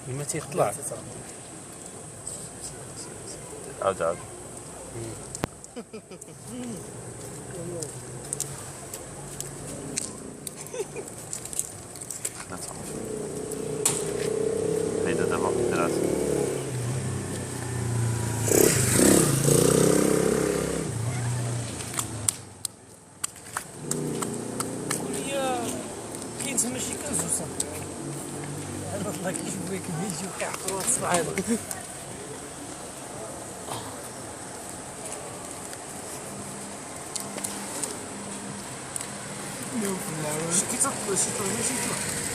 الماء تيطلع. عاود عاود. لا تخافش. هيدا دابا درات. قول لي كاين تما شي كاز وصافي. انا الله كيشوف فيك الفيديو كيعطروا الصبايض. شي كيتطلع شي طلع.